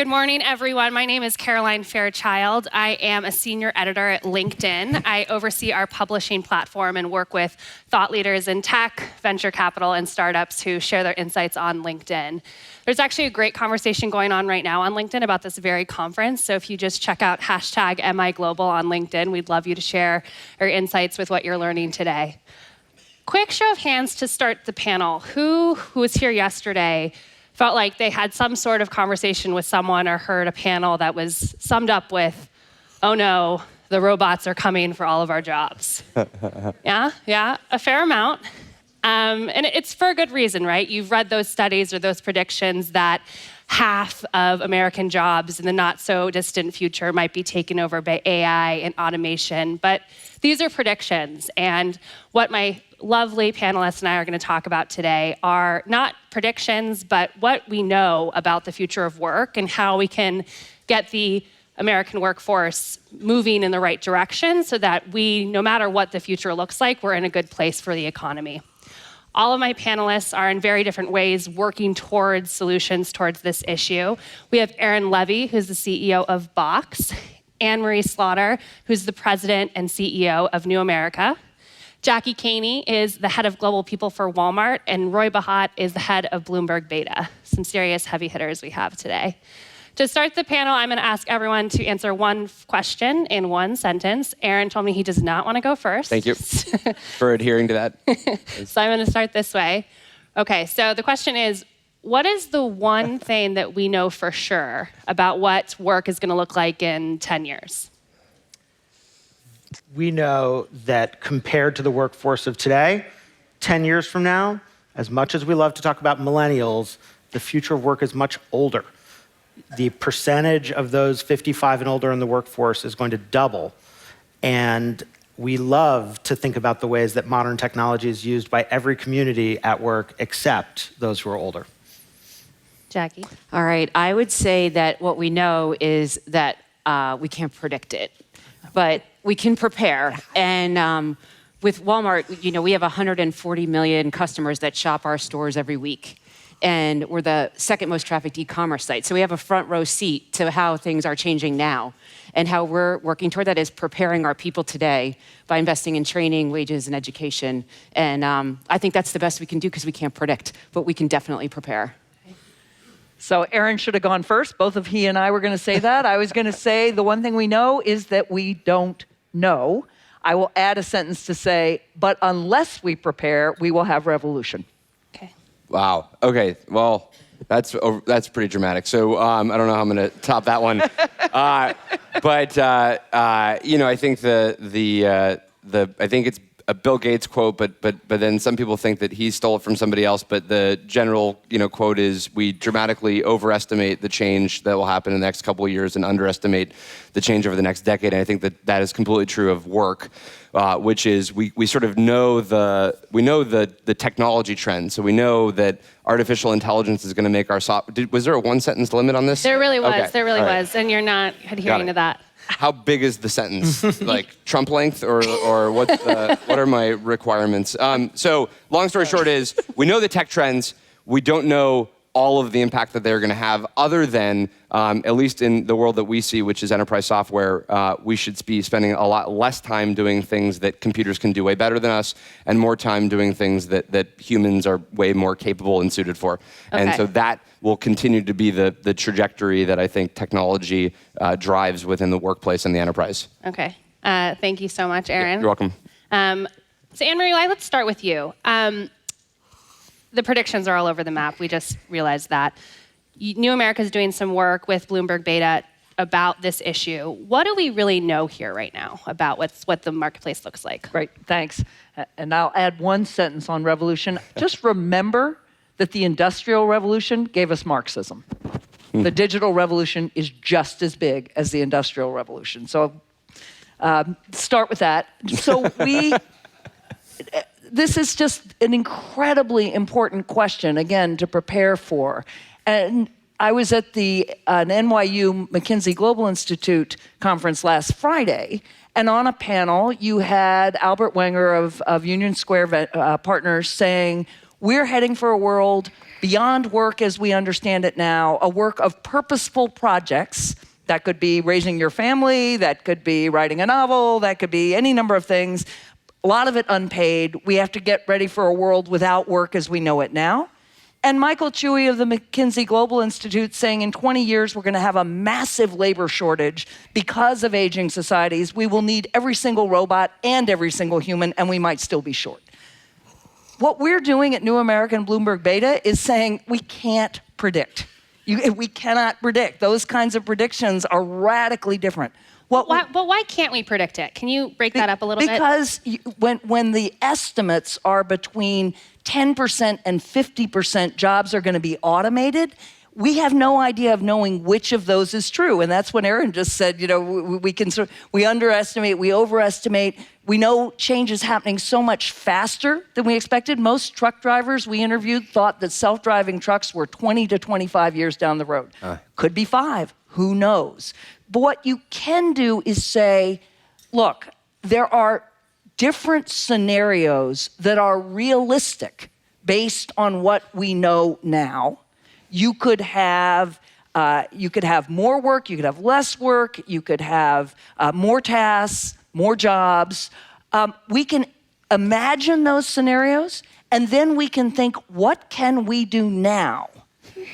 Good morning, everyone. My name is Caroline Fairchild. I am a senior editor at LinkedIn. I oversee our publishing platform and work with thought leaders in tech, venture capital, and startups who share their insights on LinkedIn. There's actually a great conversation going on right now on LinkedIn about this very conference. So if you just check out hashtag #MIGlobal on LinkedIn, we'd love you to share your insights with what you're learning today. Quick show of hands to start the panel. Who was here yesterday felt like they had some sort of conversation with someone or heard a panel that was summed up with, oh no, the robots are coming for all of our jobs? Yeah, a fair amount. And it's for a good reason, right? You've read those studies or those predictions that half of American jobs in the not so distant future might be taken over by AI and automation. But these are predictions. And what my lovely panelists and I are going to talk about today are not predictions, but what we know about the future of work and how we can get the American workforce moving in the right direction so that we, no matter what the future looks like, we're in a good place for the economy. All of my panelists are in very different ways working towards solutions towards this issue. We have Levie, who's the CEO of Box, Anne-Marie Slaughter, who's the president and CEO of New America. Canney is the head of global people for Wal-Mart, and Bahat is the head of Bloomberg Beta. Some serious heavy hitters we have today. To start the panel, I'm going to ask everyone to answer one question in one sentence. Aaron told me he does not want to go first. Thank you for adhering to that. So I'm going to start this way. Okay, so the question is, what is the one thing that we know for sure about what work is going to look like in 10 years? We know that compared to the workforce of today, 10 years from now, as much as we love to talk about millennials, the future of work is much older. The percentage of those 55 and older in the workforce is going to double. And we love to think about the ways that modern technology is used by every community at work except those who are older. Jacqui? All right, I would say that what we know is that we can't predict it, but we can prepare. And with Walmart, we have 140 million customers that shop our stores every week. And we're the second most trafficked e-commerce site. So we have a front row seat to how things are changing now. And how we're working toward that is preparing our people today by investing in training, wages, and education. And I think that's the best we can do because we can't predict, but we can definitely prepare. So Aaron should have gone first. Both of he and I were going to say that. I was going to say the one thing we know is that we don't know. I will add a sentence to say, but unless we prepare, we will have revolution. Okay. Wow. Okay. Well, that's pretty dramatic. So I don't know how I'm going to top that one. I think I think it's a Bill Gates quote, but then some people think that he stole it from somebody else. But the general quote is, we dramatically overestimate the change that will happen in the next couple of years and underestimate the change over the next decade. And I think that is completely true of work, which is we sort of know the technology trend. So we know that artificial intelligence is going to make our software. Was there a one sentence limit on this? There really was. Okay. There really Right. was, and you're not adhering to that. How big is the sentence? Like Trump length, or what are my requirements? So long story short is, we know the tech trends. We don't know all of the impact that they're going to have, other than, at least in the world that we see, which is enterprise software, we should be spending a lot less time doing things that computers can do way better than us, and more time doing things that humans are way more capable and suited for. Okay. And so that will continue to be the trajectory that I think technology drives within the workplace and the enterprise. Okay. Thank you so much, Aaron. You're welcome. So Anne-Marie, let's start with you. The predictions are all over the map. We just realized that. New America is doing some work with Bloomberg Beta about this issue. What do we really know here right now about what the marketplace looks like? Great, thanks. And I'll add one sentence on revolution. Just remember that the Industrial Revolution gave us Marxism. The digital revolution is just as big as the Industrial Revolution. So start with that. So this is just an incredibly important question, again, to prepare for. And I was at an NYU McKinsey Global Institute conference last Friday, and on a panel, you had Albert Wenger of Union Square Partners saying, We're heading for a world beyond work as we understand it now, a work of purposeful projects. That could be raising your family, that could be writing a novel, that could be any number of things. A lot of it unpaid. We have to get ready for a world without work as we know it now. And Michael Chewy of the McKinsey Global Institute saying in 20 years we're going to have a massive labor shortage because of aging societies. We will need every single robot and every single human, and we might still be short. What we're doing at New American Bloomberg Beta is saying we can't predict. We cannot predict. Those kinds of predictions are radically different. But why can't we predict it? Can you break that up a little bit? Because when the estimates are between 10% and 50% jobs are going to be automated, we have no idea of knowing which of those is true. And that's when Aaron just said, we underestimate, we overestimate. We know change is happening so much faster than we expected. Most truck drivers we interviewed thought that self-driving trucks were 20 to 25 years down the road. Could be 5, who knows? But what you can do is say, look, there are different scenarios that are realistic based on what we know now. You could have more work, you could have less work, you could have more tasks, more jobs. We can imagine those scenarios, and then we can think, what can we do now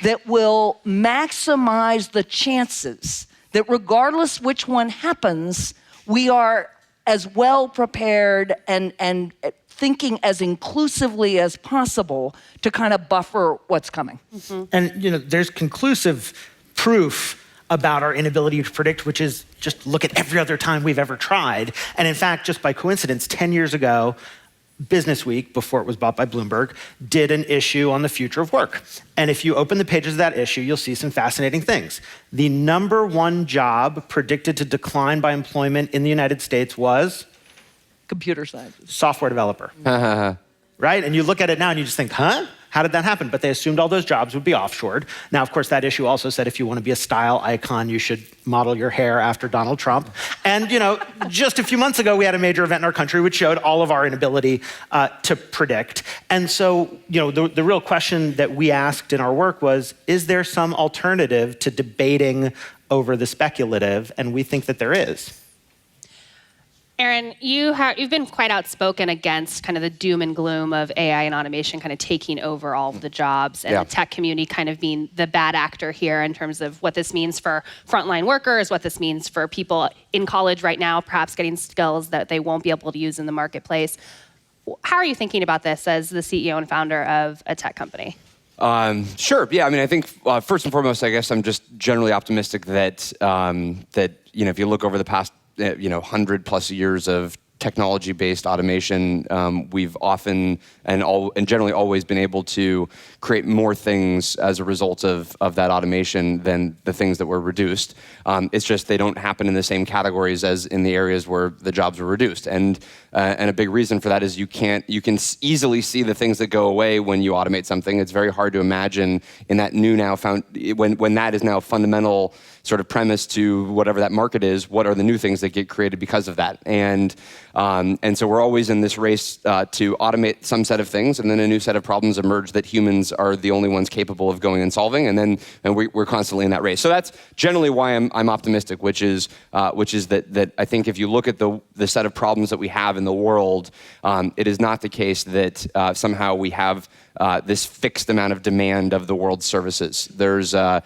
that will maximize the chances that regardless which one happens, we are as well prepared and thinking as inclusively as possible to kind of buffer what's coming. Mm-hmm. And there's conclusive proof about our inability to predict, which is just look at every other time we've ever tried. And in fact, just by coincidence, 10 years ago, Business Week, before it was bought by Bloomberg, did an issue on the future of work. And if you open the pages of that issue, you'll see some fascinating things. The number one job predicted to decline by employment in the United States was? Computer science. Software developer. Right? And you look at it now and you just think, how did that happen? But they assumed all those jobs would be offshored. Now, of course, that issue also said if you want to be a style icon, you should model your hair after Donald Trump. And, just a few months ago, we had a major event in our country which showed all of our inability to predict. And so, the real question that we asked in our work was, is there some alternative to debating over the speculative? And we think that there is. Aaron, you've been quite outspoken against kind of the doom and gloom of AI and automation kind of taking over all of the jobs and the tech community kind of being the bad actor here in terms of what this means for frontline workers, what this means for people in college right now, perhaps getting skills that they won't be able to use in the marketplace. How are you thinking about this as the CEO and founder of a tech company? Sure. Yeah. I mean, I think first and foremost, I guess I'm just generally optimistic that if you look over the past 100+ years of technology-based automation, we've often and generally always been able to create more things as a result of that automation than the things that were reduced. It's just they don't happen in the same categories as in the areas where the jobs were reduced. And a big reason for that is you can easily see the things that go away when you automate something. It's very hard to imagine in that new now when that is now fundamental sort of premise to whatever that market is, what are the new things that get created because of that? And so we're always in this race to automate some set of things, and then a new set of problems emerge that humans are the only ones capable of going and solving, and we're constantly in that race. So that's generally why I'm optimistic, which is that I think if you look at the set of problems that we have in the world, it is not the case that somehow we have this fixed amount of demand of the world's services. There's I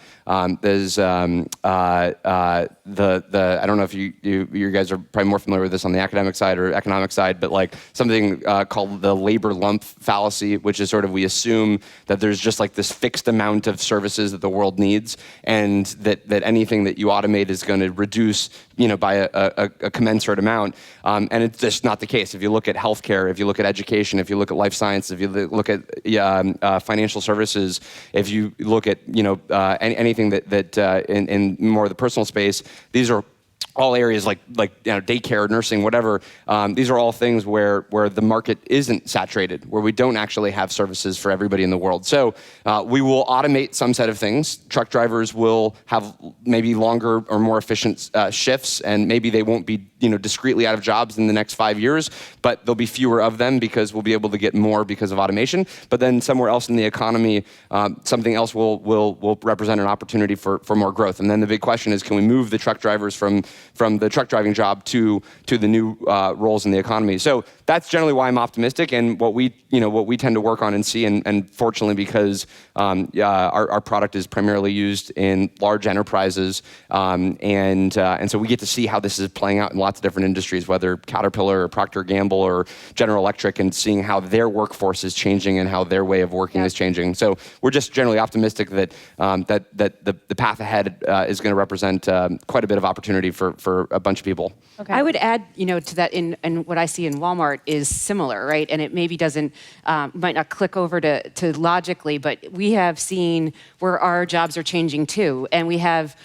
don't know if you guys are probably more familiar with this on the academic side or economic side, but like something called the labor lump fallacy, which is sort of we assume that there's just like this fixed amount of services that the world needs, and that anything that you automate is going to reduce by a commensurate amount, and it's just not the case. If you look at healthcare, if you look at education, if you look at life sciences, if you look at financial services, if you look at anything that in more of the personal space, these are all areas like daycare, nursing, whatever. These are all things where the market isn't saturated, where we don't actually have services for everybody in the world. So we will automate some set of things. Truck drivers will have maybe longer or more efficient shifts, and maybe they won't be discreetly out of jobs in the next 5 years, but there'll be fewer of them because we'll be able to get more because of automation. But then somewhere else in the economy, something else will represent an opportunity for more growth. And then the big question is, can we move the truck drivers from the truck driving job to the new roles in the economy? So that's generally why I'm optimistic, and what we tend to work on and see. And fortunately, because our product is primarily used in large enterprises, and so we get to see how this is playing out in lots of different industries, whether Caterpillar or Procter & Gamble or General Electric, and seeing how their workforce is changing and how their way of working is changing. So we're just generally optimistic that the path ahead is going to represent quite a bit of opportunity for a bunch of people. Okay. I would add, to that, and what I see in Walmart is similar, right? And it maybe doesn't, might not click over to logically, but we have seen where our jobs are changing too. And we have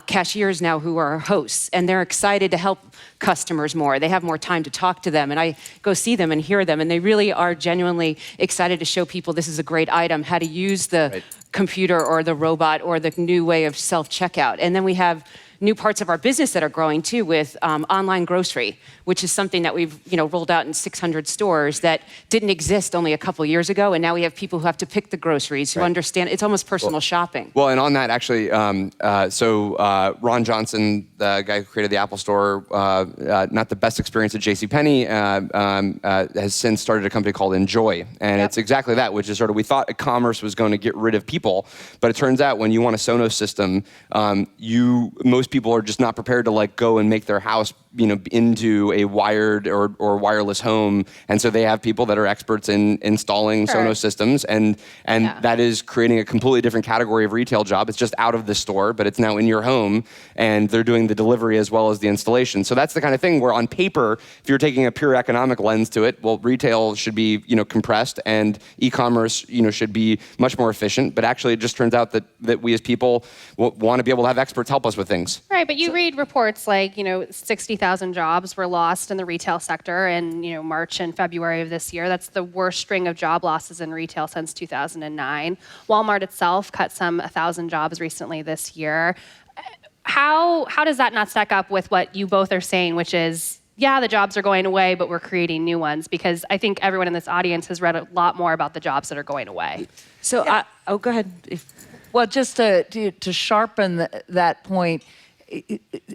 cashiers now who are hosts, and they're excited to help customers more. They have more time to talk to them, and I go see them and hear them, and they really are genuinely excited to show people this is a great item, how to use the computer or the robot or the new way of self-checkout. And then we have new parts of our business that are growing too, with online grocery, which is something that we've rolled out in 600 stores that didn't exist only a couple years ago, and now we have people who have to pick the groceries, who understand it's almost personal shopping. Well, and on that actually, Ron Johnson, the guy who created the Apple Store, not the best experience at JCPenney, has since started a company called Enjoy, and it's exactly that, which is sort of, we thought e-commerce was going to get rid of people, but it turns out when you want a Sonos system, most people are just not prepared to go and make their house into a wired or wireless home, and so they have people that are experts in installing Sonos systems, and that is creating a completely different category of retail job. It's just out of the store, but it's now in your home, and they're doing the delivery as well as the installation. So that's the kind of thing where on paper, if you're taking a pure economic lens to it, well, retail should be compressed, and e-commerce should be much more efficient. But actually, it just turns out that we as people want to be able to have experts help us with things. Right, but you read reports like 60,000 jobs were lost in the retail sector in March and February of this year. That's the worst string of job losses in retail since 2009. Walmart itself cut some 1,000 jobs recently this year. How does that not stack up with what you both are saying, which is, yeah, the jobs are going away, but we're creating new ones? Because I think everyone in this audience has read a lot more about the jobs that are going away. So, go ahead. Well, just to sharpen that point,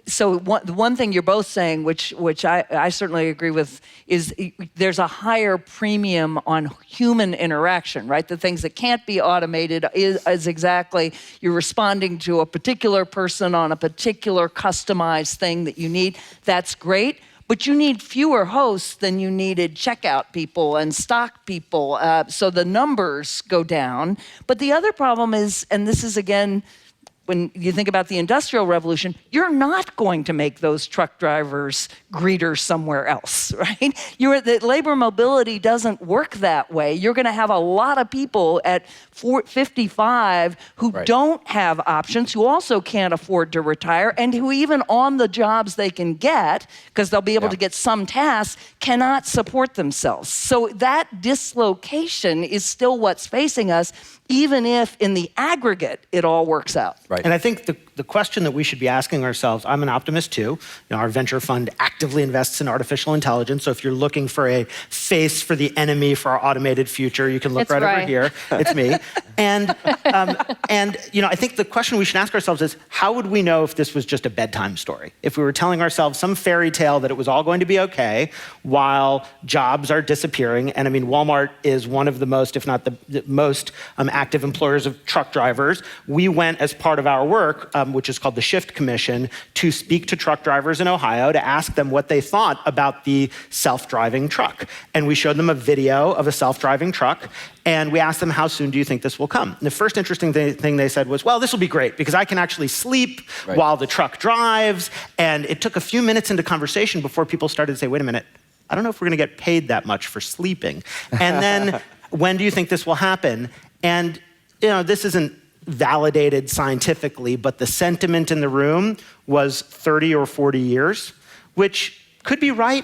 so the one thing you're both saying, which I certainly agree with, is there's a higher premium on human interaction, right? The things that can't be automated is exactly, you're responding to a particular person on a particular customized thing that you need. That's great. But you need fewer hosts than you needed checkout people and stock people, so the numbers go down. But the other problem is, and this is again, when you think about the Industrial Revolution, you're not going to make those truck drivers greeters somewhere else, right? The labor mobility doesn't work that way. You're going to have a lot of people at 55 who don't have options, who also can't afford to retire, and who even on the jobs they can get, because they'll be able to get some tasks, cannot support themselves. So that dislocation is still what's facing us, even if in the aggregate it all works out. Right. And I think the question that we should be asking ourselves, I'm an optimist too. Our venture fund actively invests in artificial intelligence. So if you're looking for a face for the enemy for our automated future, you can look right over here. It's me. And I think the question we should ask ourselves is, how would we know if this was just a bedtime story? If we were telling ourselves some fairy tale that it was all going to be okay while jobs are disappearing. And I mean, Walmart is one of the most, if not the most active employers of truck drivers. We went as part of our work, which is called the Shift Commission, to speak to truck drivers in Ohio to ask them what they thought about the self-driving truck. And we showed them a video of a self-driving truck, and we asked them, how soon do you think this will come? And the first interesting thing they said was, well, this will be great because I can actually sleep while the truck drives. And it took a few minutes into conversation before people started to say, wait a minute, I don't know if we're going to get paid that much for sleeping. And then, when do you think this will happen? And this isn't validated scientifically, but the sentiment in the room was 30 or 40 years, which could be right,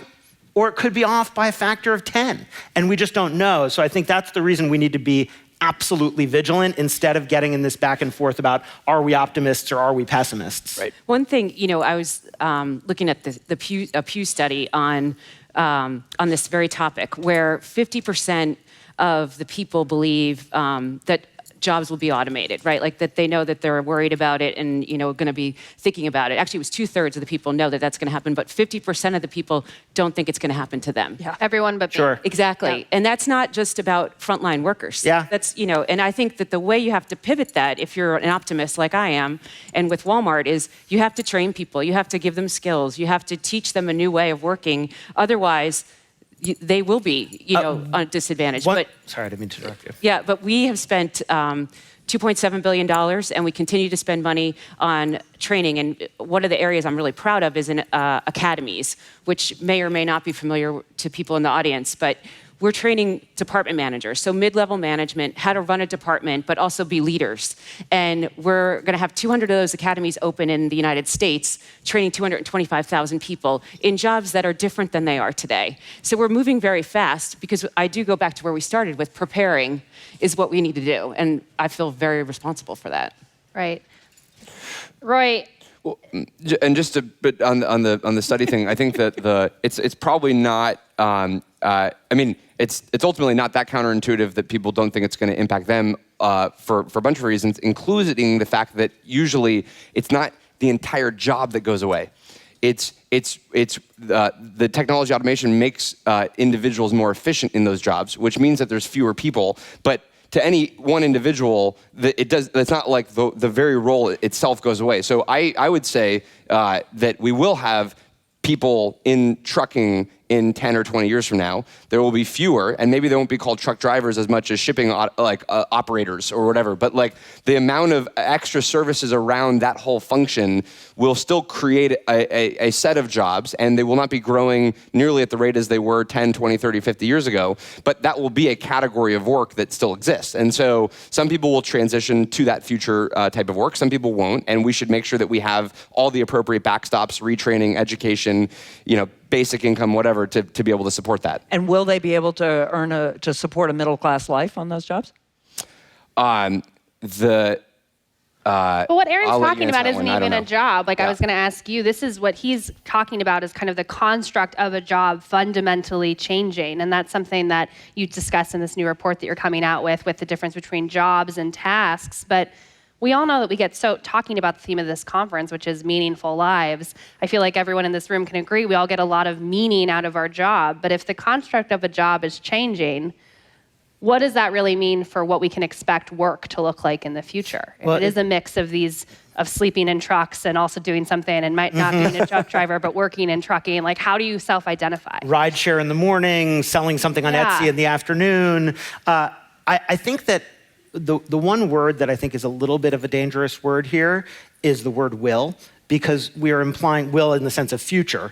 or it could be off by a factor of 10. And we just don't know. So I think that's the reason we need to be absolutely vigilant instead of getting in this back and forth about are we optimists or are we pessimists. Right. One thing, I was looking at the Pew study on this very topic, where 50% of the people believe that jobs will be automated, right? Like that they know that they're worried about it and, going to be thinking about it. Actually, it was 2/3 of the people know that that's going to happen, but 50% of the people don't think it's going to happen to them. Yeah. Everyone but me. Sure. Exactly. Yeah. And that's not just about frontline workers. Yeah. That's, and I think that the way you have to pivot that, if you're an optimist like I am, and with Walmart, is you have to train people, you have to give them skills, you have to teach them a new way of working. Otherwise, they will be, on a disadvantage. Sorry, I didn't mean to interrupt you. Yeah, but we have spent $2.7 billion, and we continue to spend money on training. And one of the areas I'm really proud of is in academies, which may or may not be familiar to people in the audience, but we're training department managers, so mid-level management, how to run a department, but also be leaders. And we're going to have 200 of those academies open in the United States, training 225,000 people in jobs that are different than they are today. So we're moving very fast, because I do go back to where we started with preparing is what we need to do. And I feel very responsible for that. Right. Roy, Well, and just a bit on the study thing, I think that it's probably not. It's ultimately not that counterintuitive that people don't think it's going to impact them for a bunch of reasons, including the fact that usually it's not the entire job that goes away. It's the technology automation makes individuals more efficient in those jobs, which means that there's fewer people, but to any one individual, it's not like the very role itself goes away. So I would say that we will have people in trucking in 10 or 20 years from now. There will be fewer, and maybe they won't be called truck drivers as much as shipping operators or whatever, but like the amount of extra services around that whole function will still create a set of jobs, and they will not be growing nearly at the rate as they were 10, 20, 30, 50 years ago, but that will be a category of work that still exists. And so some people will transition to that future type of work, some people won't, and we should make sure that we have all the appropriate backstops, retraining, education, basic income, whatever, to be able to support that. And will they be able to to support a middle-class life on those jobs? but what Aaron's I'll let you talking answer about that isn't one. I don't even a know. job. Like, I Yeah. was going to ask you, this is what he's talking about is kind of the construct of a job fundamentally changing. And that's something that you discuss in this new report that you're coming out with the difference between jobs and tasks. But we all know that we get so talking about the theme of this conference, which is meaningful lives. I feel like everyone in this room can agree we all get a lot of meaning out of our job. But if the construct of a job is changing, what does that really mean for what we can expect work to look like in the future? Well, If it is a mix of of sleeping in trucks and also doing something and might not being a truck driver, but working in trucking, like how do you self-identify? Rideshare in the morning, selling something on Yeah. Etsy in the afternoon. I think that the one word that I think is a little bit of a dangerous word here is the word will, because we are implying will in the sense of future.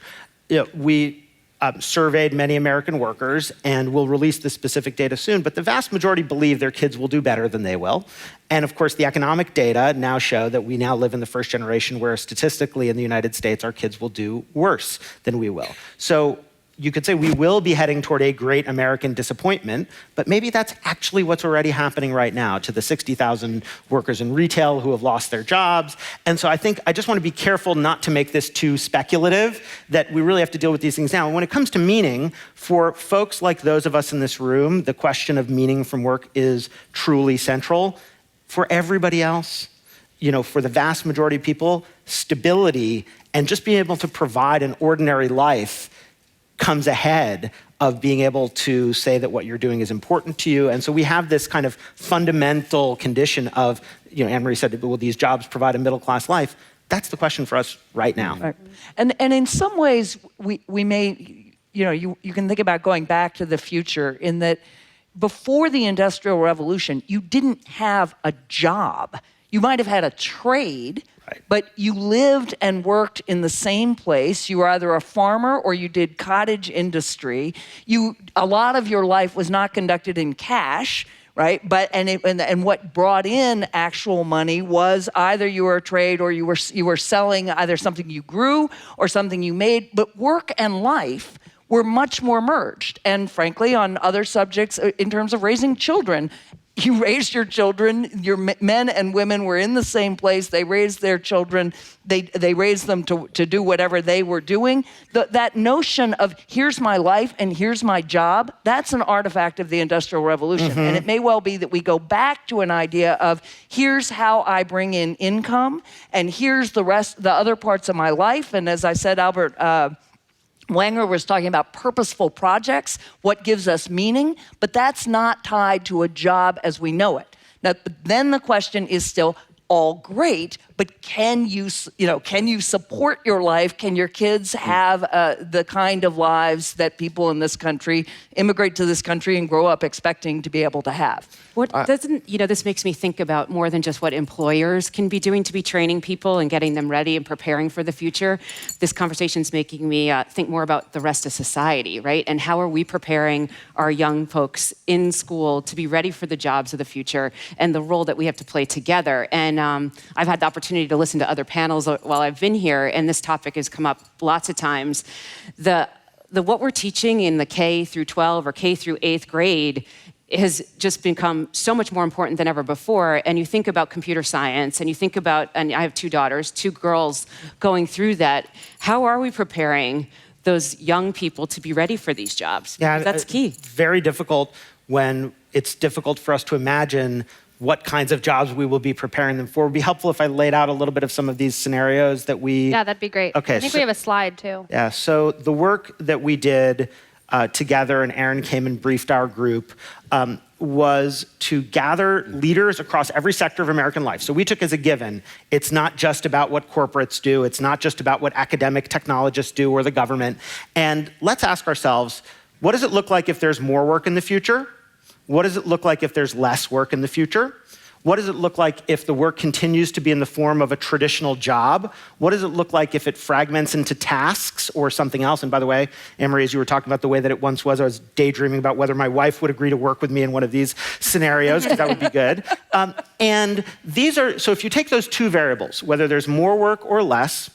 We surveyed many American workers, and we'll release the specific data soon, but the vast majority believe their kids will do better than they will. And of course, the economic data now show that we now live in the first generation where statistically in the United States, our kids will do worse than we will. So you could say we will be heading toward a great American disappointment, but maybe that's actually what's already happening right now to the 60,000 workers in retail who have lost their jobs. And so I think I just want to be careful not to make this too speculative, that we really have to deal with these things now. And when it comes to meaning, for folks like those of us in this room, the question of meaning from work is truly central. For everybody else, for the vast majority of people, stability and just being able to provide an ordinary life comes ahead of being able to say that what you're doing is important to you. And so we have this kind of fundamental condition of, Anne-Marie said, will these jobs provide a middle-class life? That's the question for us right now. Right. And in some ways, we may, you can think about going back to the future in that before the Industrial Revolution, you didn't have a job. You might have had a trade, right, but you lived and worked in the same place. You were either a farmer or you did cottage industry. A lot of your life was not conducted in cash. right? But and what brought in actual money was either you were a trade or you were selling either something you grew or something you made. But work and life were much more merged. And frankly, on other subjects, in terms of raising children, you raised your children, your men and women were in the same place. They raised their children. They raised them to do whatever they were doing. That notion of here's my life and here's my job, that's an artifact of the Industrial Revolution. Mm-hmm. And it may well be that we go back to an idea of here's how I bring in income and here's the other parts of my life. And as I said, Albert Wenger was talking about purposeful projects, what gives us meaning, but that's not tied to a job as we know it. Now, then the question is still all great, but can you support your life? Can your kids have the kind of lives that people in this country immigrate to this country and grow up expecting to be able to have? This makes me think about more than just what employers can be doing to be training people and getting them ready and preparing for the future. This conversation is making me think more about the rest of society, right? And how are we preparing our young folks in school to be ready for the jobs of the future and the role that we have to play together? And I've had the opportunity to listen to other panels while I've been here, and this topic has come up lots of times. The what we're teaching in the K through 12 or K through 8th grade has just become so much more important than ever before. And you think about computer science, and you think about, and I have 2 daughters, 2 girls going through that. How are we preparing those young people to be ready for these jobs? Yeah, that's key. Very difficult when it's difficult for us to imagine what kinds of jobs we will be preparing them for. It would be helpful if I laid out a little bit of some of these scenarios that we... Yeah, that'd be great. Okay, I think we have a slide too. Yeah, so the work that we did together, and Aaron came and briefed our group, was to gather leaders across every sector of American life. So we took as a given, it's not just about what corporates do, it's not just about what academic technologists do or the government. And let's ask ourselves, what does it look like if there's more work in the future? What does it look like if there's less work in the future? What does it look like if the work continues to be in the form of a traditional job? What does it look like if it fragments into tasks or something else? And by the way, Emery, as you were talking about the way that it once was, I was daydreaming about whether my wife would agree to work with me in one of these scenarios, because that would be good. And these are, so if you take those 2 variables, whether there's more work or less,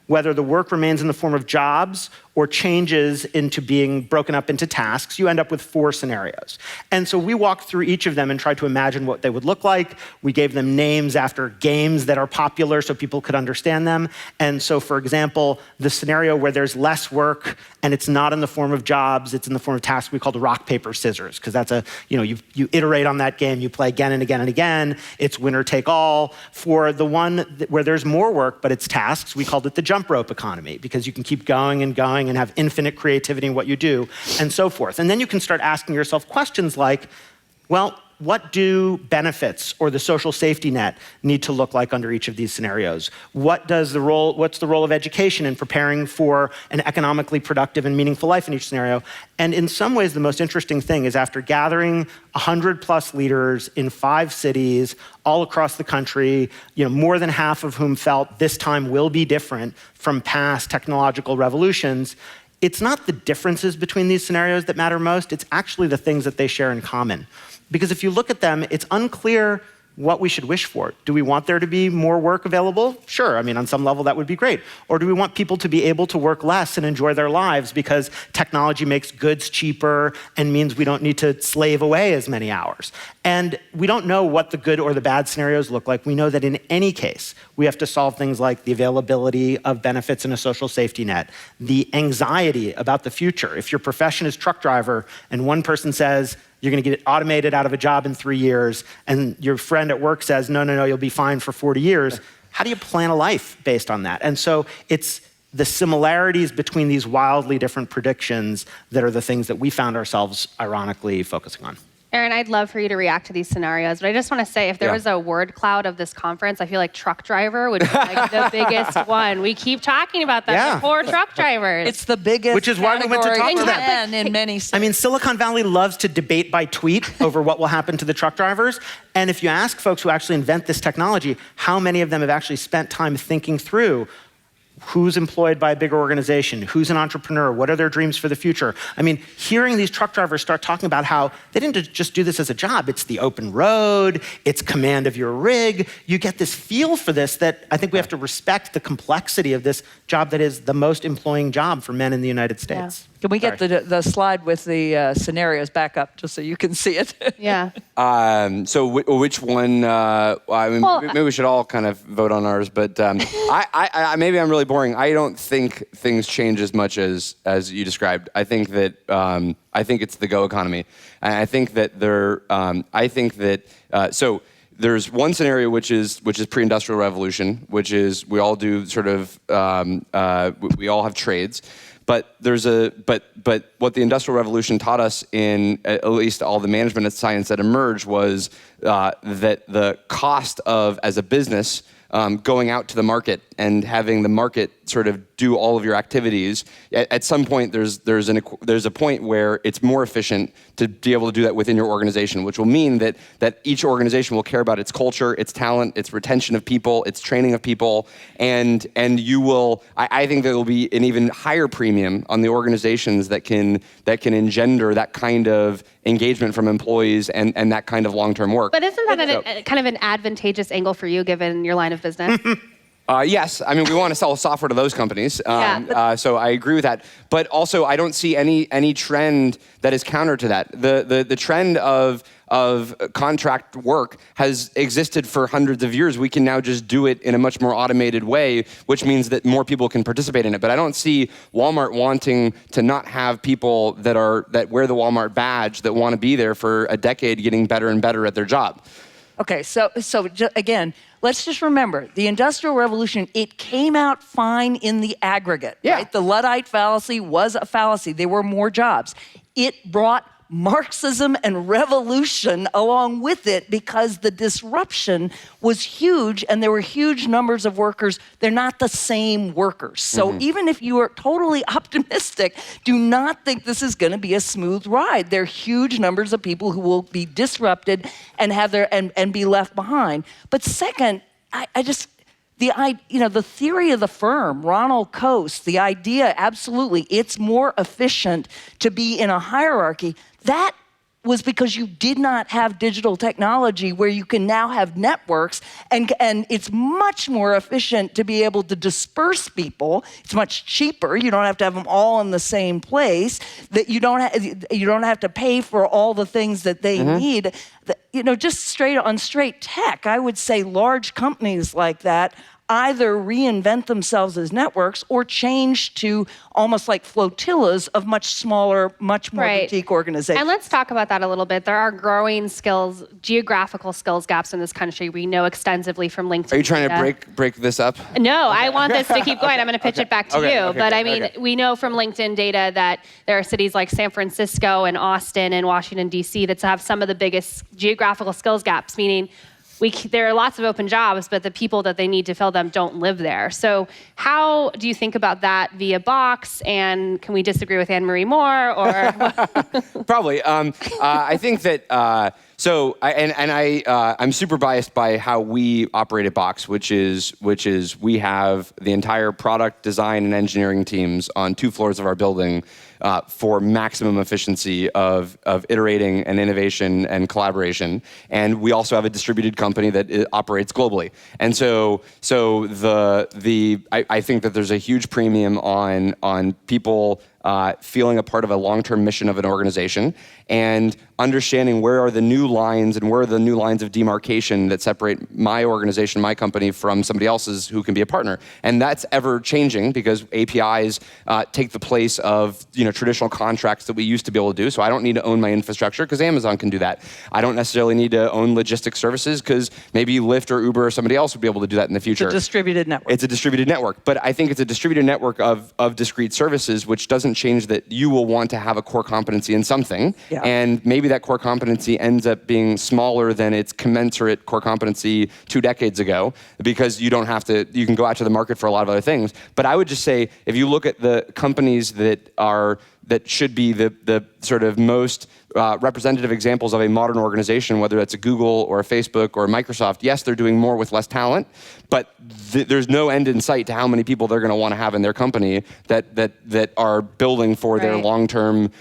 whether the work remains in the form of jobs or changes into being broken up into tasks, you end up with 4 scenarios. And so we walked through each of them and tried to imagine what they would look like. We gave them names after games that are popular so people could understand them. And so, for example, the scenario where there's less work and it's not in the form of jobs, it's in the form of tasks, we called rock, paper, scissors, because that's you iterate on that game, you play again and again and again, it's winner take all. For the one where there's more work but it's tasks, we called it the jump rope economy, because you can keep going and going and have infinite creativity in what you do, and so forth. And then you can start asking yourself questions like, well, what do benefits or the social safety net need to look like under each of these scenarios? What's the role of education in preparing for an economically productive and meaningful life in each scenario? And in some ways, the most interesting thing is after gathering 100+ leaders in 5 cities all across the country, more than half of whom felt this time will be different from past technological revolutions, it's not the differences between these scenarios that matter most, it's actually the things that they share in common. Because if you look at them, it's unclear what we should wish for. Do we want there to be more work available? Sure, on some level that would be great. Or do we want people to be able to work less and enjoy their lives because technology makes goods cheaper and means we don't need to slave away as many hours? And we don't know what the good or the bad scenarios look like. We know that in any case, we have to solve things like the availability of benefits and a social safety net, the anxiety about the future. If your profession is truck driver and one person says, you're going to get automated out of a job in 3 years, and your friend at work says, no, you'll be fine for 40 years. How do you plan a life based on that? And so it's the similarities between these wildly different predictions that are the things that we found ourselves ironically focusing on. Aaron, I'd love for you to react to these scenarios, but I just want to say, if there was a word cloud of this conference, I feel like truck driver would be like the biggest one. We keep talking about that. Yeah. The poor truck drivers. It's the biggest Which is why we went to talk to them in many cities. Silicon Valley loves to debate by tweet over what will happen to the truck drivers. And if you ask folks who actually invent this technology, how many of them have actually spent time thinking through Who's employed by a bigger organization? Who's an entrepreneur? What are their dreams for the future? I mean, hearing these truck drivers start talking about how they didn't just do this as a job. It's the open road. It's command of your rig. You get this feel for this that I think we have to respect the complexity of this job that is the most employing job for men in the United States. Can we get the slide with the scenarios back up just so you can see it? Yeah. So which one? I mean, maybe we should all kind of vote on ours. But I maybe I'm really boring. I don't think things change as much as you described. I think that I think it's the go economy. And I think that so there's one scenario which is pre-industrial revolution, which is we all do sort of we all have trades. But but what the Industrial Revolution taught us in at least all the management and science that emerged was that the cost of, as a business, going out to the market and having the market sort of do all of your activities. At some point, there's a point where it's more efficient to be able to do that within your organization, which will mean that each organization will care about its culture, its talent, its retention of people, its training of people, and you will. I think there will be an even higher premium on the organizations that can engender that kind of engagement from employees and that kind of long-term work. But isn't that kind of an advantageous angle for you, given your line of business? Yes, I mean, we want to sell software to those companies, so I agree with that. But also, I don't see any trend that is counter to that. The trend of contract work has existed for hundreds of years. We can now just do it in a much more automated way, which means that more people can participate in it. But I don't see Walmart wanting to not have people that wear the Walmart badge that want to be there for a decade, getting better and better at their job. Okay, so again, let's just remember, the Industrial Revolution, it came out fine in the aggregate, right? The Luddite fallacy was a fallacy. There were more jobs. It brought Marxism and revolution along with it because the disruption was huge and there were huge numbers of workers. They're not the same workers. So even if you are totally optimistic, do not think this is going to be a smooth ride. There are huge numbers of people who will be disrupted and have and be left behind. But second, the theory of the firm, Ronald Coase, the idea, absolutely, it's more efficient to be in a hierarchy. That was because you did not have digital technology where you can now have networks, and it's much more efficient to be able to disperse people. It's much cheaper. You don't have to have them all in the same place. That you don't have to pay for all the things that they need. Just straight tech, I would say large companies like that either reinvent themselves as networks or change to almost like flotillas of much smaller, much more boutique organizations. And let's talk about that a little bit. There are growing geographical skills gaps in this country. We know extensively from LinkedIn. Are you trying to break this up? No, I want this to keep going. I'm going to pitch it back to you. Okay, but I mean, we know from LinkedIn data that there are cities like San Francisco and Austin and Washington, D.C. that have some of the biggest geographical skills gaps, meaning there are lots of open jobs, but the people that they need to fill them don't live there. So how do you think about that via Box? And can we disagree with Anne-Marie more? Or Probably. I think that I'm super biased by how we operate at Box, which is we have the entire product design and engineering teams on 2 floors of our building for maximum efficiency of iterating and innovation and collaboration. And we also have a distributed company that operates globally. And so I think that there's a huge premium on people feeling a part of a long-term mission of an organization and understanding where are the new lines and where are the new lines of demarcation that separate my organization, my company, from somebody else's who can be a partner. And that's ever changing because APIs take the place of traditional contracts that we used to be able to do. So I don't need to own my infrastructure because Amazon can do that. I don't necessarily need to own logistics services because maybe Lyft or Uber or somebody else would be able to do that in the future. It's a distributed network. It's a distributed network. But I think it's a distributed network of discrete services, which doesn't change that you will want to have a core competency in something. Yeah. And maybe that core competency ends up being smaller than its commensurate core competency 2 decades ago because you can go out to the market for a lot of other things. But I would just say, if you look at the companies that that should be the sort of most representative examples of a modern organization, whether that's a Google or a Facebook or a Microsoft. Yes, they're doing more with less talent, but there's no end in sight to how many people they're going to want to have in their company that are building for their long-term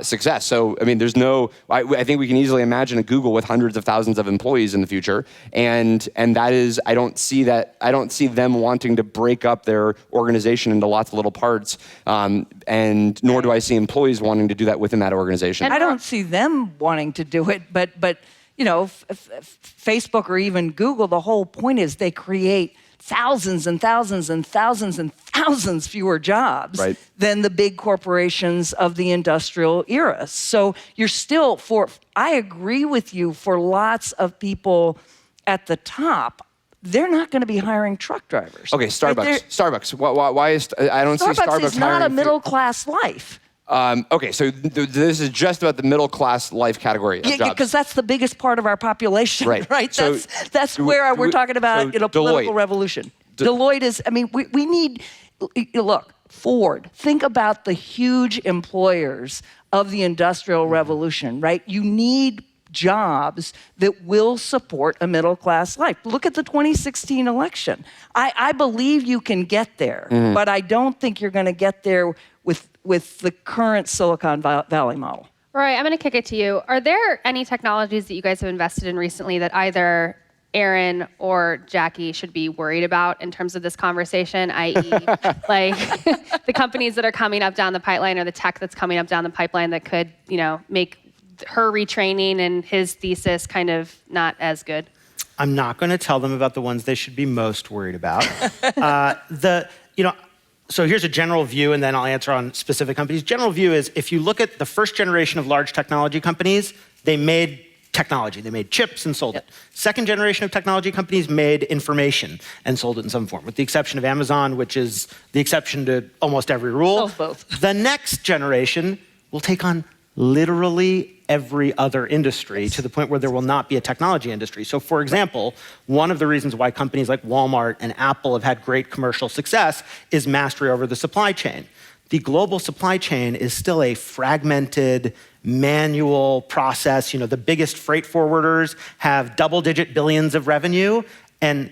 success. So, I mean, there's no. I think we can easily imagine a Google with hundreds of thousands of employees in the future, and that is, I don't see them wanting to break up their organization into lots of little parts, and nor do I see employees wanting to do that within that organization. And I don't see them wanting to do it, but you know, Facebook or even Google, the whole point is they create thousands and thousands and thousands and thousands fewer jobs than the big corporations of the industrial era. So you're still, I agree with you, for lots of people at the top, they're not going to be hiring truck drivers. Okay, Starbucks. Why is I don't see Starbucks is not hiring a middle class life. Okay, so this is just about the middle class life category of jobs. Because that's the biggest part of our population, right? So that's where we're talking about political revolution. Deloitte is, I mean, we need, look, Ford, think about the huge employers of the Industrial Revolution, right? You need jobs that will support a middle class life. Look at the 2016 election. I believe you can get there, but I don't think you're going to get there with the current Silicon Valley model. Roy, I'm going to kick it to you. Are there any technologies that you guys have invested in recently that either Aaron or Jacqui should be worried about in terms of this conversation, i.e., like the companies that are coming up down the pipeline or the tech that's coming up down the pipeline that could, make her retraining and his thesis kind of not as good? I'm not going to tell them about the ones they should be most worried about. So here's a general view, and then I'll answer on specific companies. General view is, if you look at the first generation of large technology companies, they made technology. They made chips and sold it. Second generation of technology companies made information and sold it in some form, with the exception of Amazon, which is the exception to almost every rule. Both. The next generation will take on literally every other industry to the point where there will not be a technology industry. So for example, one of the reasons why companies like Wal-Mart and Apple have had great commercial success is mastery over the supply chain. The global supply chain is still a fragmented, manual process. The biggest freight forwarders have double-digit billions of revenue and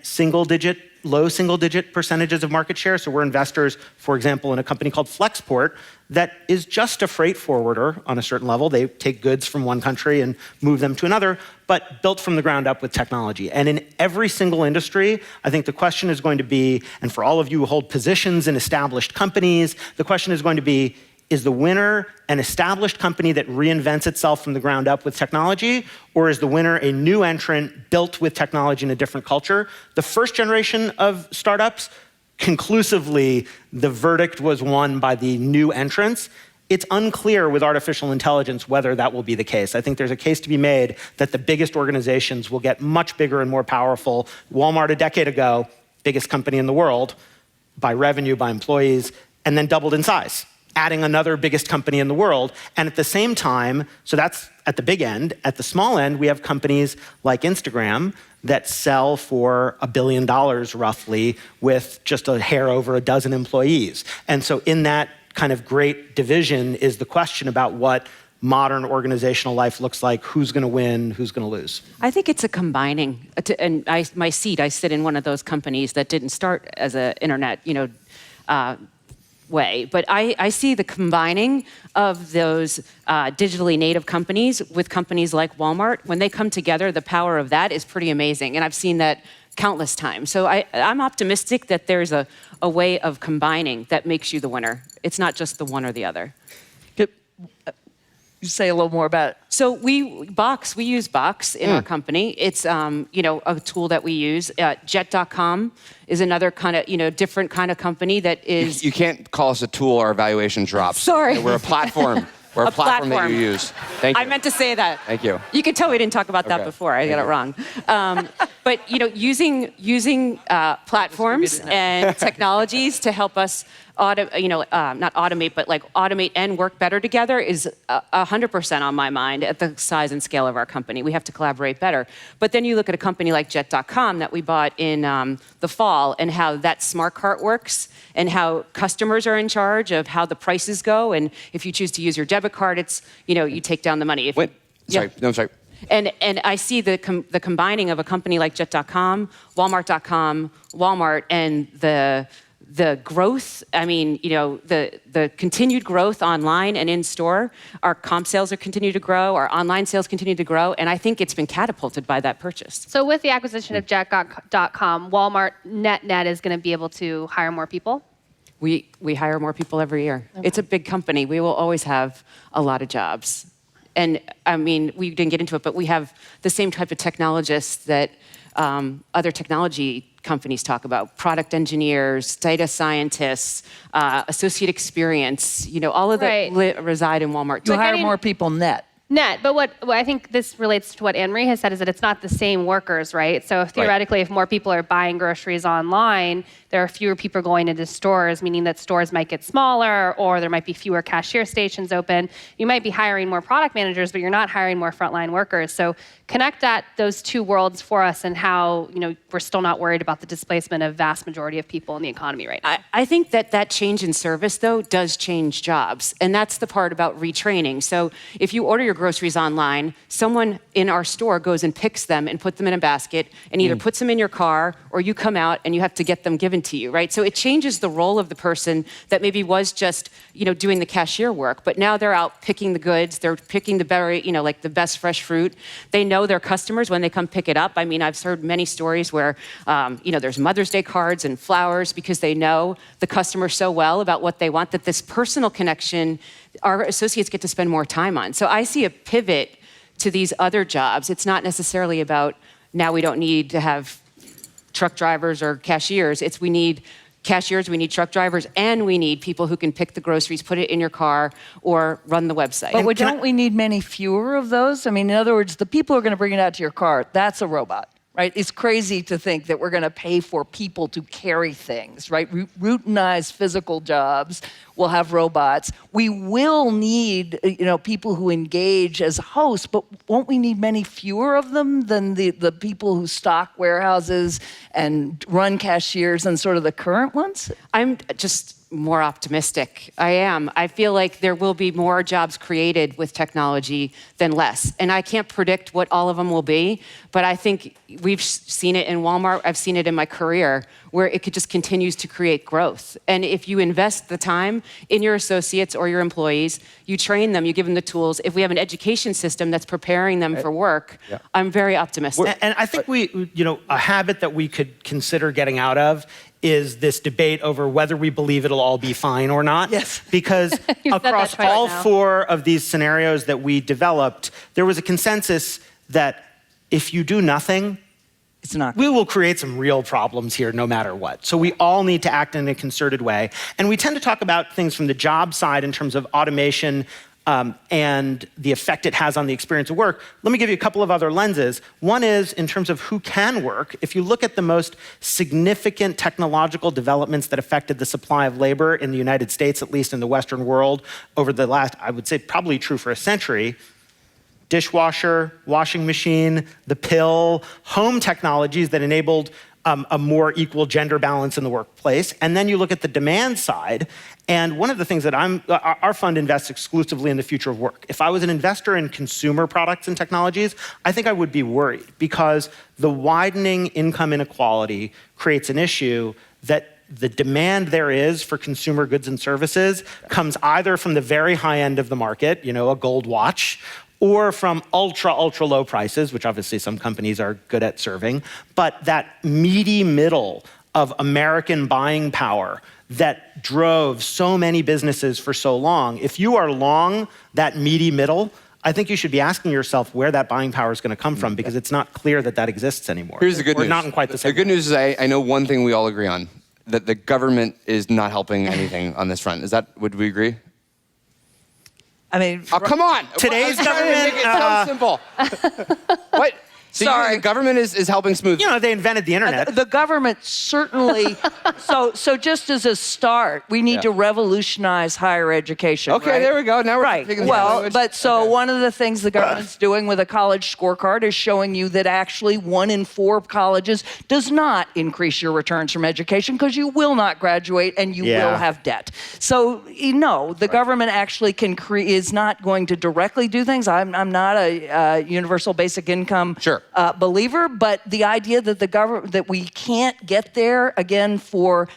low single-digit percentages of market share. So we're investors, for example, in a company called Flexport that is just a freight forwarder on a certain level. They take goods from one country and move them to another, but built from the ground up with technology. And in every single industry, I think the question is going to be, and for all of you who hold positions in established companies, the question is going to be, is the winner an established company that reinvents itself from the ground up with technology, or is the winner a new entrant built with technology in a different culture? The first generation of startups, conclusively, the verdict was won by the new entrants. It's unclear with artificial intelligence whether that will be the case. I think there's a case to be made that the biggest organizations will get much bigger and more powerful. Walmart a decade ago, biggest company in the world, by revenue, by employees, and then doubled in size, adding another biggest company in the world. And at the same time, so that's at the big end. At the small end, we have companies like Instagram that sell for $1 billion roughly with just a hair over a dozen employees. And so in that kind of great division is the question about what modern organizational life looks like, who's going to win, who's going to lose. I think it's a combining. And I sit in one of those companies that didn't start as an internet, way. But I see the combining of those digitally native companies with companies like Walmart. When they come together, the power of that is pretty amazing. And I've seen that countless times. So I'm optimistic that there's a way of combining that makes you the winner. It's not just the one or the other. You say a little more about it. So we use Box in our company. It's a tool that we use. Jet.com is another kind of different kind of company that is. You can't call us a tool. Our valuation drops. Sorry, we're a platform. We're a platform that you use. Thank you. I meant to say that. Thank you. You can tell we didn't talk about that before. I got it wrong. But using platforms and technologies to help us not automate, but like automate and work better together is 100% on my mind at the size and scale of our company. We have to collaborate better. But then you look at a company like Jet.com that we bought in the fall and how that smart cart works and how customers are in charge of how the prices go. And if you choose to use your debit card, it's, you take down the money. Sorry. And I see the combining of a company like Jet.com, Walmart.com, Walmart, and the growth. I mean, the continued growth online and in store. Our comp sales are continue to grow. Our online sales continue to grow, and I think it's been catapulted by that purchase. So with the acquisition of Jet.com, Walmart net is going to be able to hire more people? We hire more people every year. Okay. It's a big company. We will always have a lot of jobs. And I mean, we didn't get into it, but we have the same type of technologists that other technology companies talk about: product engineers, data scientists, associate experience. All of that reside in Walmart. You hire more people net. But what I think this relates to what Anne-Marie has said is that it's not the same workers, right? So theoretically, if more people are buying groceries online, there are fewer people going into stores, meaning that stores might get smaller, or there might be fewer cashier stations open. You might be hiring more product managers, but you're not hiring more frontline workers. So connect those two worlds for us, and how we're still not worried about the displacement of vast majority of people in the economy right now. I think that change in service, though, does change jobs, and that's the part about retraining. So if you order your groceries online, someone in our store goes and picks them and puts them in a basket and either puts them in your car, or you come out and you have to get them given to you, right? So it changes the role of the person that maybe was just, doing the cashier work, but now they're out picking the goods, they're picking the berry, like the best fresh fruit. They know their customers when they come pick it up. I mean, I've heard many stories where, there's Mother's Day cards and flowers because they know the customer so well about what they want, that this personal connection our associates get to spend more time on. So I see a pivot to these other jobs. It's not necessarily about now we don't need to have truck drivers or cashiers. We need cashiers, we need truck drivers, and we need people who can pick the groceries, put it in your car, or run the website. But don't we need many fewer of those? I mean, in other words, the people who are going to bring it out to your car, that's a robot. Right? It's crazy to think that we're going to pay for people to carry things, right? Routinized physical jobs will have robots. We will need, people who engage as hosts, but won't we need many fewer of them than the people who stock warehouses and run cashiers than sort of the current ones? I'm just more optimistic. I am. I feel like there will be more jobs created with technology than less. And I can't predict what all of them will be, but I think we've seen it in Walmart. I've seen it in my career where it just continues to create growth. And if you invest the time in your associates or your employees, you train them, you give them the tools. If we have an education system that's preparing them for work, I'm very optimistic. And I think a habit that we could consider getting out of is this debate over whether we believe it'll all be fine or not. Yes. Because across all four of these scenarios that we developed, there was a consensus that if you do nothing, we will create some real problems here no matter what. So we all need to act in a concerted way. And we tend to talk about things from the job side in terms of automation and the effect it has on the experience of work. Let me give you a couple of other lenses. One is in terms of who can work. If you look at the most significant technological developments that affected the supply of labor in the United States, at least in the Western world, over the last, I would say probably true for a century, dishwasher, washing machine, the pill, home technologies that enabled a more equal gender balance in the workplace. And then you look at the demand side, and one of the things that our fund invests exclusively in the future of work. If I was an investor in consumer products and technologies, I think I would be worried because the widening income inequality creates an issue that the demand there is for consumer goods and services comes either from the very high end of the market, a gold watch, or from ultra low prices, which obviously some companies are good at serving, but that meaty middle of American buying power that drove so many businesses for so long. If you are long that meaty middle, I think you should be asking yourself where that buying power is going to come from, because it's not clear that exists anymore. Here's the good news. Not in quite the same way. The good news is I know one thing we all agree on, that the government is not helping anything on this front. Would we agree? I mean, come on! Today's government. Make it so simple. What? So the government is helping smooth. They invented the internet. The government certainly. so just as a start, we need to revolutionize higher education. Okay, right? there we go. Now we're Right. speaking the Well, language. one of the things the government's doing with a college scorecard is showing you that actually 1 in 4 colleges does not increase your returns from education because you will not graduate and you will have debt. So the government actually is not going to directly do things. I'm not a universal basic income believer, but the idea that that we can't get there again for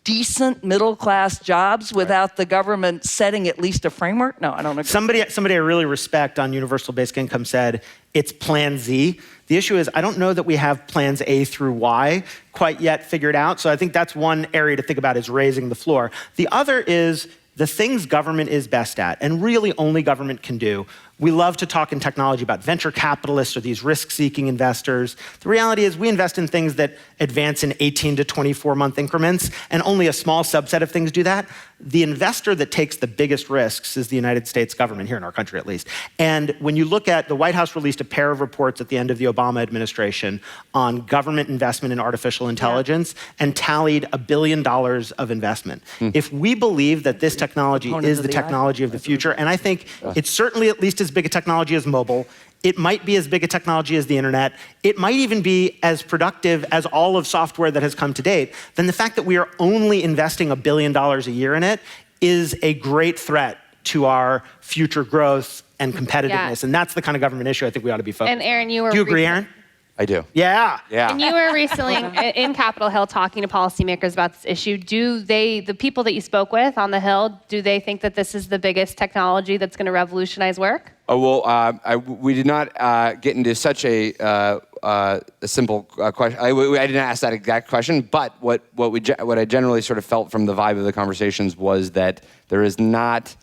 decent middle-class jobs without the government setting at least a framework? No, I don't agree. Somebody I really respect on universal basic income said, it's Plan Z. The issue is, I don't know that we have plans A through Y quite yet figured out. So I think that's one area to think about, is raising the floor. The other is the things government is best at, and really only government can do. We love to talk in technology about venture capitalists or these risk-seeking investors. The reality is we invest in things that advance in 18 to 24-month increments, and only a small subset of things do that. The investor that takes the biggest risks is the United States government, here in our country at least. And when you look at, the White House released a pair of reports at the end of the Obama administration on government investment in artificial intelligence and tallied $1 billion of investment. If we believe that this technology is the technology of the future, and I think it's certainly at least as big a technology as mobile, it might be as big a technology as the internet, it might even be as productive as all of software that has come to date, then the fact that we are only investing $1 billion a year in it is a great threat to our future growth and competitiveness. And that's the kind of government issue I think we ought to be focused on. And Aaron, you were... Do you agree, Aaron? I do. Yeah. And you were recently in Capitol Hill talking to policymakers about this issue. Do the people that you spoke with on the Hill, do they think that this is the biggest technology that's going to revolutionize work? Oh, well, we did not get into such a simple question. I didn't ask that exact question, but what I generally sort of felt from the vibe of the conversations was that there is not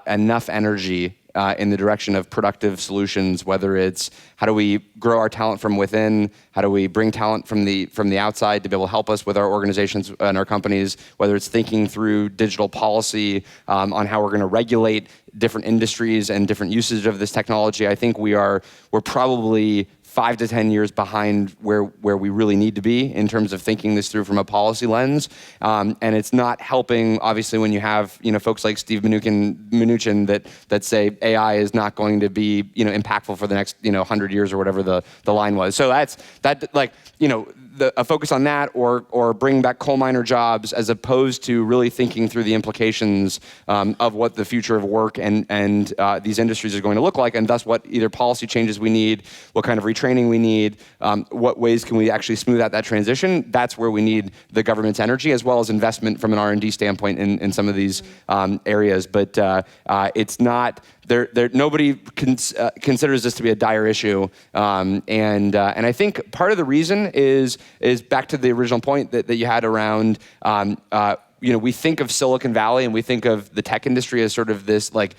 enough energy in the direction of productive solutions, whether it's how do we grow our talent from within, how do we bring talent from the outside to be able to help us with our organizations and our companies, whether it's thinking through digital policy on how we're going to regulate different industries and different usage of this technology. I think we're probably 5 to 10 years behind where we really need to be in terms of thinking this through from a policy lens. And it's not helping, obviously, when you have folks like Steve Mnuchin that say AI is not going to be impactful for the next 100 years or whatever the line was. So a focus on that, or bring back coal miner jobs, as opposed to really thinking through the implications of what the future of work and these industries are going to look like, and thus what either policy changes we need, what kind of retraining we need, what ways can we actually smooth out that transition. That's where we need the government's energy, as well as investment from an R&D standpoint in some of these areas. But it's not. Nobody considers this to be a dire issue, and I think part of the reason is back to the original point that you had around. We think of Silicon Valley and we think of the tech industry as sort of this like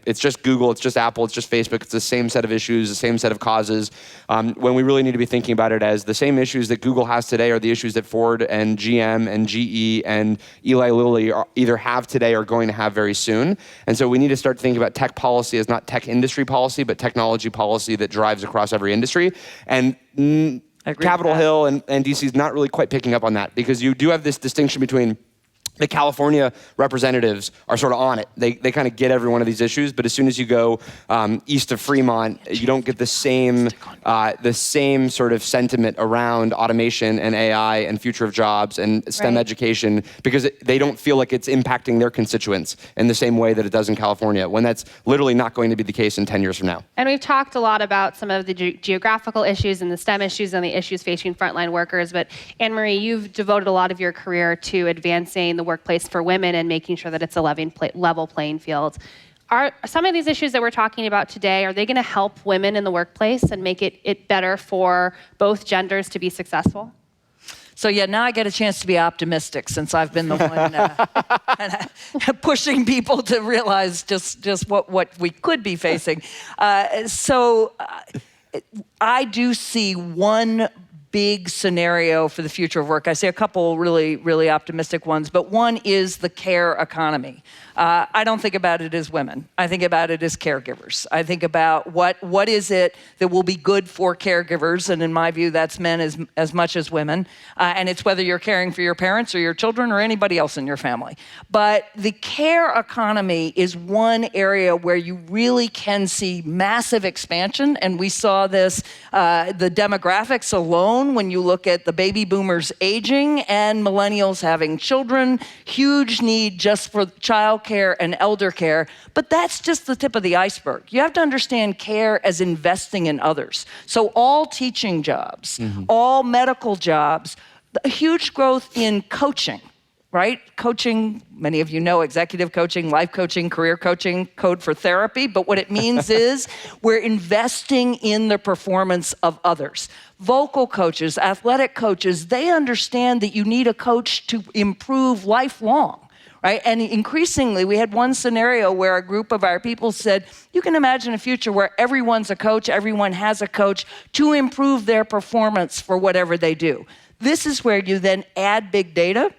it's just Google, it's just Apple, it's just Facebook, it's the same set of issues, the same set of causes, when we really need to be thinking about it as the same issues that Google has today are the issues that Ford and GM and GE and Eli Lilly either have today or going to have very soon. And so we need to start thinking about tech policy as not tech industry policy, but technology policy that drives across every industry. And Capitol Hill and DC is not really quite picking up on that, because you do have this distinction between the California representatives are sort of on it. They kind of get every one of these issues, but as soon as you go east of Fremont, you don't get the same sort of sentiment around automation and AI and future of jobs and STEM education, because they don't feel like it's impacting their constituents in the same way that it does in California, when that's literally not going to be the case in 10 years from now. And we've talked a lot about some of the geographical issues and the STEM issues and the issues facing frontline workers, but Anne-Marie, you've devoted a lot of your career to advancing the workplace for women and making sure that it's a level playing field. Are some of these issues that we're talking about today, are they going to help women in the workplace and make it better for both genders to be successful? So now I get a chance to be optimistic, since I've been the one pushing people to realize just what we could be facing. I do see one big scenario for the future of work. I see a couple really, really optimistic ones, but one is the care economy. I don't think about it as women. I think about it as caregivers. I think about what is it that will be good for caregivers, and in my view, that's men as much as women. And it's whether you're caring for your parents or your children or anybody else in your family. But the care economy is one area where you really can see massive expansion, and we saw this, the demographics alone, when you look at the baby boomers aging and millennials having children, huge need just for child care and elder care, but that's just the tip of the iceberg. You have to understand care as investing in others. So all teaching jobs, all medical jobs, a huge growth in coaching, right? Coaching, many of you know, executive coaching, life coaching, career coaching, code for therapy, but what it means is we're investing in the performance of others. Vocal coaches, athletic coaches, they understand that you need a coach to improve lifelong. Right? And increasingly, we had one scenario where a group of our people said, you can imagine a future where everyone's a coach, everyone has a coach to improve their performance for whatever they do. This is where you then add big data,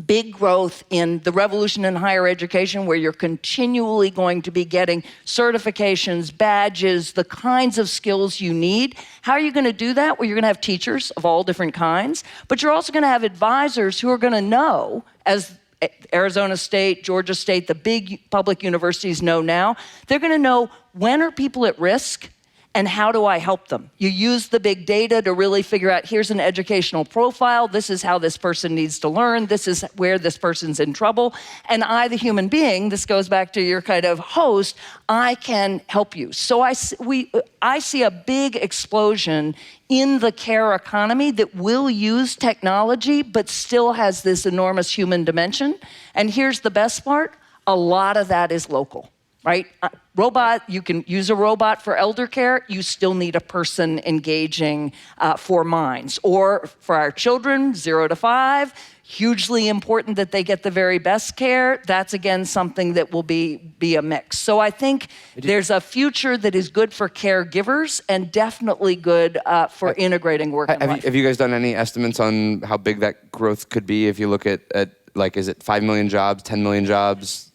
big growth in the revolution in higher education, where you're continually going to be getting certifications, badges, the kinds of skills you need. How are you going to do that? Well, you're going to have teachers of all different kinds, but you're also going to have advisors who are going to know, as Arizona State, Georgia State, the big public universities know now, they're going to know when are people at risk and how do I help them? You use the big data to really figure out, here's an educational profile, this is how this person needs to learn, this is where this person's in trouble, and I, the human being, this goes back to your kind of host, I can help you. So I see a big explosion in the care economy that will use technology but still has this enormous human dimension. And here's the best part, a lot of that is local. Right? Robot, you can use a robot for elder care, you still need a person engaging for minds. Or for our children, 0 to 5, hugely important that they get the very best care. That's, again, something that will be a mix. So I think there's a future that is good for caregivers and definitely good for integrating work and life. Have you guys done any estimates on how big that growth could be if you look at like, is it 5 million jobs, 10 million jobs?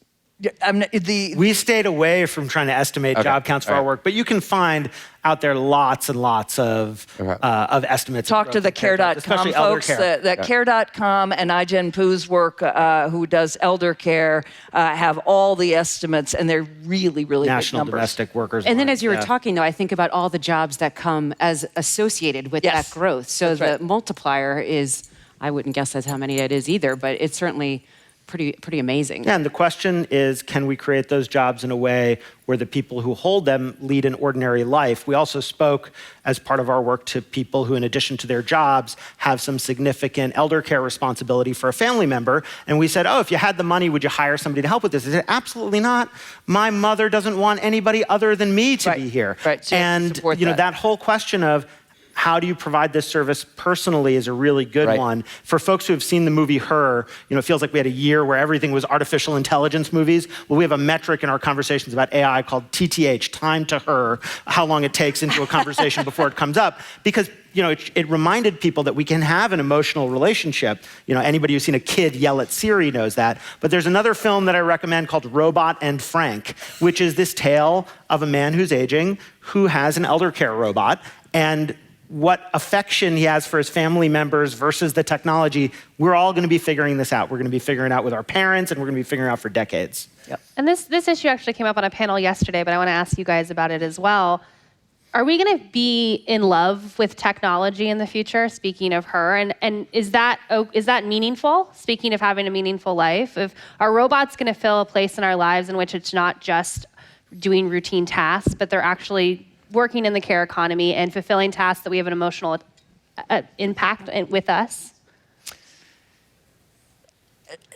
We stayed away from trying to estimate job counts for our work, but you can find out there lots and lots of estimates. Talk to the care.com folks. Care.com and iGen Poo's work, who does elder care, have all the estimates, and they're really, really National big numbers. Domestic Workers. And then as you were talking, though, I think about all the jobs that come as associated with that growth. So the multiplier is, I wouldn't guess that's how many it is either, but it's certainly pretty amazing. Yeah, and the question is, can we create those jobs in a way where the people who hold them lead an ordinary life? We also spoke as part of our work to people who, in addition to their jobs, have some significant elder care responsibility for a family member. And we said, oh, if you had the money, would you hire somebody to help with this? They said, absolutely not. My mother doesn't want anybody other than me to be here. Right. So and that whole question of how do you provide this service personally is a really good one. For folks who have seen the movie Her, it feels like we had a year where everything was artificial intelligence movies. Well, we have a metric in our conversations about AI called TTH, time to her, how long it takes into a conversation before it comes up. Because it reminded people that we can have an emotional relationship. Anybody who's seen a kid yell at Siri knows that. But there's another film that I recommend called Robot and Frank, which is this tale of a man who's aging who has an elder care robot, and what affection he has for his family members versus the technology, we're all going to be figuring this out. We're going to be figuring it out with our parents, and we're going to be figuring it out for decades. Yep. And this issue actually came up on a panel yesterday, but I want to ask you guys about it as well. Are we going to be in love with technology in the future, speaking of Her? And is that meaningful, speaking of having a meaningful life? Are robots going to fill a place in our lives in which it's not just doing routine tasks, but they're actually working in the care economy and fulfilling tasks that we have an emotional impact with us?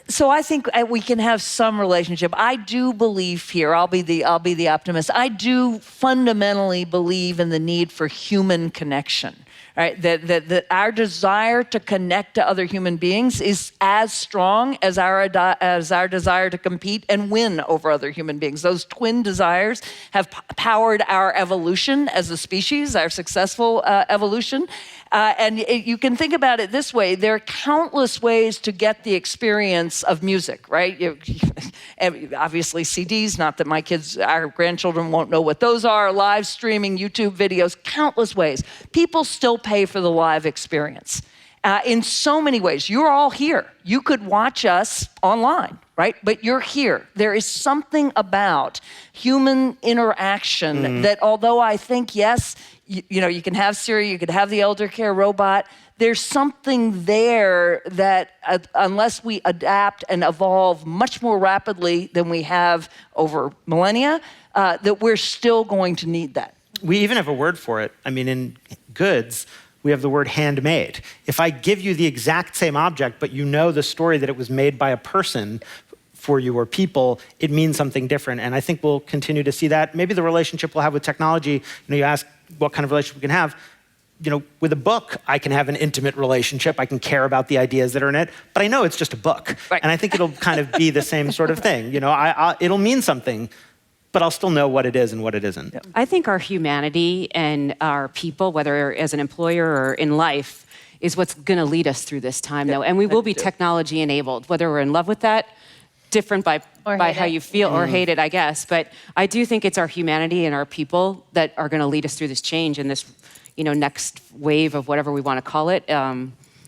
So I think we can have some relationship. I do believe here, I'll be the optimist. I do fundamentally believe in the need for human connection. Right? That our desire to connect to other human beings is as strong as our desire to compete and win over other human beings. Those twin desires have powered our evolution as a species, our successful evolution. You can think about it this way. There are countless ways to get the experience of music, right? Obviously CDs, not that our grandchildren won't know what those are, live streaming, YouTube videos, countless ways. People still pay for the live experience. In so many ways. You're all here. You could watch us online, right? But you're here. There is something about human interaction that, although I think, yes, you can have Siri, you could have the elder care robot, there's something there that unless we adapt and evolve much more rapidly than we have over millennia, that we're still going to need that. We even have a word for it. I mean, in goods, we have the word handmade. If I give you the exact same object, but you know the story that it was made by a person for you or people, it means something different. And I think we'll continue to see that. Maybe the relationship we'll have with technology, you ask what kind of relationship we can have. With a book, I can have an intimate relationship. I can care about the ideas that are in it, but I know it's just a book. Right. And I think it'll kind of be the same sort of thing. It'll mean something, but I'll still know what it is and what it isn't. Yeah. I think our humanity and our people, whether as an employer or in life, is what's going to lead us through this time, though. And we will be technology enabled, whether we're in love with that, different by how you feel or hate it, I guess. But I do think it's our humanity and our people that are going to lead us through this change and this, next wave of whatever we want to call it.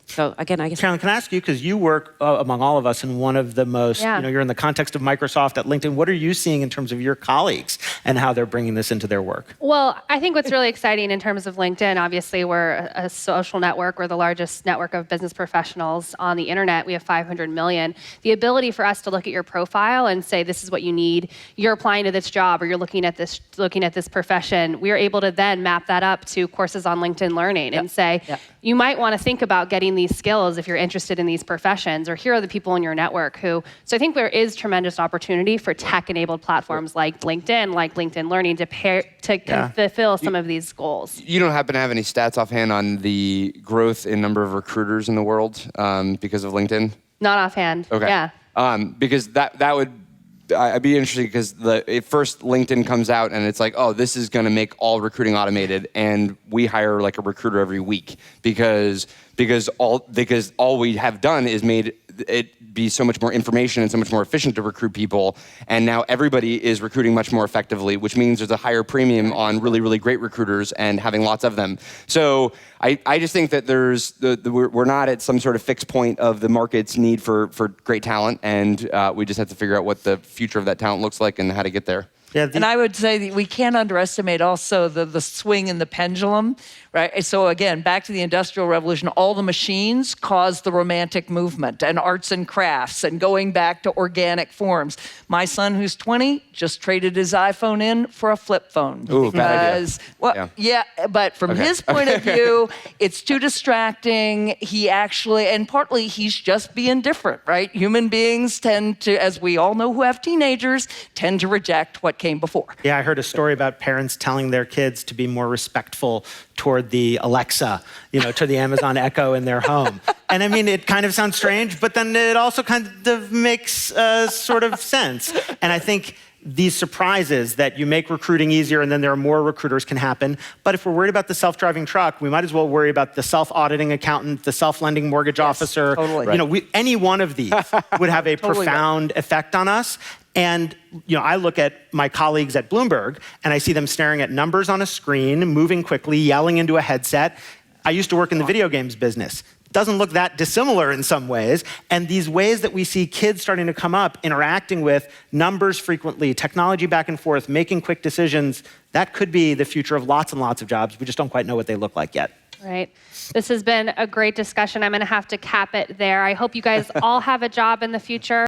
So again, I guess. Carolyn, can I ask you, because you work among all of us in one of the most, you're in the context of Microsoft at LinkedIn. What are you seeing in terms of your colleagues and how they're bringing this into their work? Well, I think what's really exciting in terms of LinkedIn, obviously we're a social network. We're the largest network of business professionals on the internet. We have 500 million. The ability for us to look at your profile and say, this is what you need. You're applying to this job or you're looking at this profession. We are able to then map that up to courses on LinkedIn Learning and say, you might want to think about getting these skills if you're interested in these professions, or here are the people in your network who. So I think there is tremendous opportunity for tech-enabled platforms like LinkedIn Learning to fulfill some of these goals. You don't happen to have any stats offhand on the growth in number of recruiters in the world because of LinkedIn? Not offhand. Okay. Yeah. Because that would. I'd be interested because first LinkedIn comes out and it's like, oh, this is going to make all recruiting automated, and we hire like a recruiter every week because all we have done is made it be so much more information and so much more efficient to recruit people, and now everybody is recruiting much more effectively, which means there's a higher premium on really, really great recruiters and having lots of them. So I just think that we're not at some sort of fixed point of the market's need for great talent, and we just have to figure out what the future of that talent looks like and how to get there. Yeah, and I would say that we can't underestimate also the swing in the pendulum, right? So again, back to the Industrial Revolution, all the machines caused the Romantic movement and arts and crafts and going back to organic forms. My son, who's 20, just traded his iPhone in for a flip phone. Ooh, bad idea. Well, yeah, but from his point of view, it's too distracting. And partly he's just being different, right? Human beings tend to, as we all know who have teenagers, tend to reject what came before. Yeah, I heard a story about parents telling their kids to be more respectful toward the Alexa, to the Amazon Echo in their home. And I mean, it kind of sounds strange, but then it also kind of makes sort of sense. And I think these surprises that you make recruiting easier and then there are more recruiters can happen. But if we're worried about the self-driving truck, we might as well worry about the self-auditing accountant, the self-lending mortgage officer. Totally. Right. Any one of these would have a profound effect on us. And I look at my colleagues at Bloomberg and I see them staring at numbers on a screen, moving quickly, yelling into a headset. I used to work in the video games business. Doesn't look that dissimilar in some ways. And these ways that we see kids starting to come up, interacting with numbers frequently, technology back and forth, making quick decisions, that could be the future of lots and lots of jobs. We just don't quite know what they look like yet. Right. This has been a great discussion. I'm going to have to cap it there. I hope you guys all have a job in the future.